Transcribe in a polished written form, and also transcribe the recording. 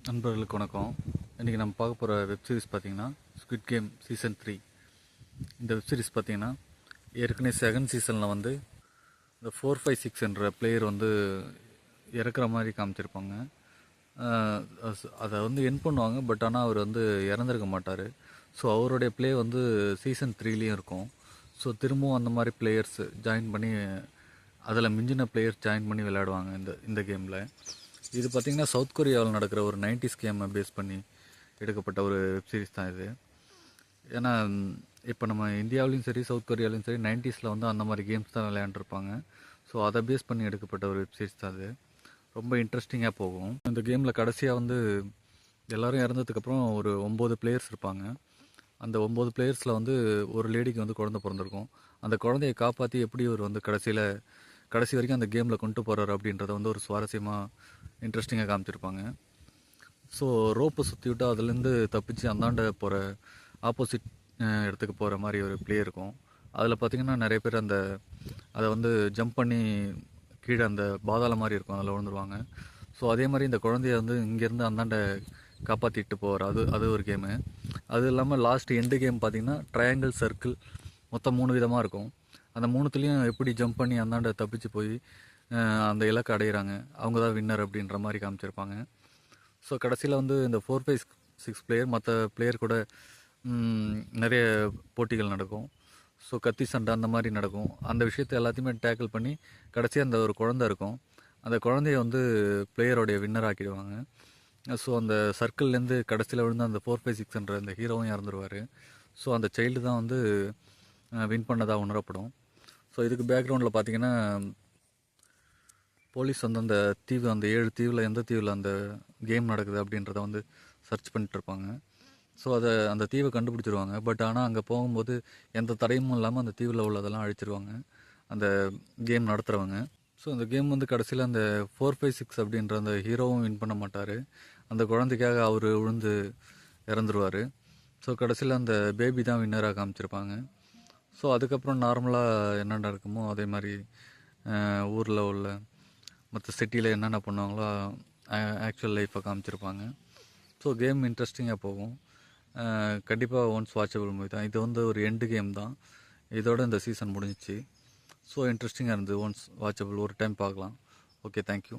நண்பர்களுக்கு வணக்கம். இன்றைக்கி நம்ம பார்க்க போகிற வெப் சீரிஸ் பார்த்திங்கன்னா ஸ்குவிட் கேம் சீசன் 3. இந்த வெப் சீரிஸ் பார்த்திங்கன்னா ஏற்கனவே செகண்ட் சீசனில் வந்து இந்த 456 என்ற பிளேயர் வந்து இறக்குற மாதிரி காமிச்சிருப்பாங்க. அதை வந்து என் பண்ணுவாங்க. பட் ஆனால் அவர் வந்து இறந்துருக்க மாட்டார். ஸோ அவருடைய பிளே வந்து சீசன் 3லேயும் இருக்கும். ஸோ திரும்பவும் அந்த மாதிரி பிளேயர்ஸ் ஜாயின் பண்ணி அதில் மிஞ்சின பிளேயர்ஸ் ஜாயின் பண்ணி விளையாடுவாங்க இந்த கேமில். இது பார்த்திங்கன்னா சவுத் கொரியாவில் நடக்கிற ஒரு 90s கேமை பேஸ் பண்ணி எடுக்கப்பட்ட ஒரு வெப் சீரிஸ் தான் இது. ஏன்னா இப்போ நம்ம இந்தியாவிலையும் சரி சவுத் கொரியாவிலையும் சரி 90ஸில் வந்து அந்த மாதிரி கேம்ஸ் தான் விளையாண்டுருப்பாங்க. ஸோ அதை பேஸ் பண்ணி எடுக்கப்பட்ட ஒரு வெப் சீரிஸ் தான் அது. ரொம்ப இன்ட்ரெஸ்டிங்காக போகும். இந்த கேமில் கடைசியாக வந்து எல்லோரும் இறந்ததுக்கப்புறம் ஒரு 9 பிளேயர்ஸ் இருப்பாங்க. அந்த 9 பிளேயர்ஸில் வந்து ஒரு லேடிக்கு வந்து குழந்தை பிறந்திருக்கும். அந்த குழந்தையை காப்பாற்றி எப்படி ஒரு வந்து கடைசி வரைக்கும் அந்த கேமில் கொண்டு போகிறார் அப்படின்றத வந்து ஒரு சுவாரஸ்யமாக இன்ட்ரெஸ்டிங்காக காமிச்சிருப்பாங்க. ஸோ ரோப்பை சுற்றி விட்டு அதுலேருந்து தப்பிச்சு அந்தாண்ட போகிற ஆப்போசிட் இடத்துக்கு போகிற மாதிரி ஒரு ப்ளே இருக்கும். அதில் பார்த்திங்கன்னா நிறைய பேர் அதை வந்து ஜம்ப் பண்ணி கீழே அந்த பாதாளம் மாதிரி இருக்கும், அதில் விழுந்துருவாங்க. ஸோ அதே மாதிரி இந்த குழந்தைய வந்து இங்கேருந்து அந்தாண்ட காப்பாற்றிட்டு போகிற அது ஒரு கேமு. அது இல்லாமல் லாஸ்ட் எண்டு கேம் பார்த்திங்கன்னா ட்ரையாங்கிள், சர்க்கிள், மொத்தம் 3 விதமாக இருக்கும். அந்த 3த்துலேயும் எப்படி ஜம்ப் பண்ணி அந்தாண்ட தப்பிச்சு போய் அந்த இலக்கை அடைகிறாங்க, அவங்க தான் வின்னர் அப்படின்ற மாதிரி காமிச்சிருப்பாங்க. ஸோ கடைசியில் வந்து இந்த 456 பிளேயர் மற்ற பிளேயர் கூட நிறைய போட்டிகள் நடக்கும். ஸோ கத்தி சண்டை அந்த மாதிரி நடக்கும். அந்த விஷயத்தை எல்லாத்தையுமே டேக்கிள் பண்ணி கடைசியாக அந்த ஒரு குழந்தை இருக்கும். அந்த குழந்தைய வந்து பிளேயரோடைய வின்னர் ஆக்கிடுவாங்க. ஸோ அந்த சர்க்கிள்லேருந்து கடைசியில் விழுந்து அந்த 456 அந்த ஹீரோவும் இறந்துருவார். ஸோ அந்த சைல்டு தான் வந்து வின் பண்ணதாக உணரப்படும். ஸோ இதுக்கு பேக்ரவுண்டில் பார்த்திங்கன்னா போலீஸ் வந்து அந்த 7 தீவில் எந்த தீவில் அந்த கேம் நடக்குது அப்படின்றத வந்து சர்ச் பண்ணிட்டுருப்பாங்க. ஸோ அந்த தீவை கண்டுபிடிச்சிருவாங்க. பட் ஆனால் அங்கே போகும்போது எந்த தடையும் இல்லாமல் அந்த தீவில் உள்ளதெல்லாம் அழிச்சிருவாங்க அந்த கேம் நடத்துகிறவங்க. ஸோ அந்த கேம் வந்து கடைசியில் அந்த 456 அப்படின்ற அந்த ஹீரோவும் வின் பண்ண மாட்டார். அந்த குழந்தைக்காக அவர் விழுந்து இறந்துருவார். ஸோ கடைசியில் அந்த பேபி தான் வின்னராக காமிச்சிருப்பாங்க. ஸோ அதுக்கப்புறம் நார்மலாக என்ன நடக்குமோ அதே மாதிரி ஊரில் உள்ள மற்ற சிட்டியில் என்னென்ன பண்ணுவாங்களோ ஆக்சுவல் லைஃப்பை காமிச்சிருப்பாங்க. ஸோ கேம் இன்ட்ரெஸ்டிங்காக போகும். கண்டிப்பாக ஒன்ஸ் வாட்சபிள் மூவி தான். இது வந்து ஒரு எண்டு கேம் தான். இதோட இந்த சீசன் முடிஞ்சிச்சு. ஸோ இன்ட்ரெஸ்டிங்காக இருந்தது. ஒன்ஸ் வாட்சபிள், ஒரு டைம் பார்க்கலாம். Okay, thank you.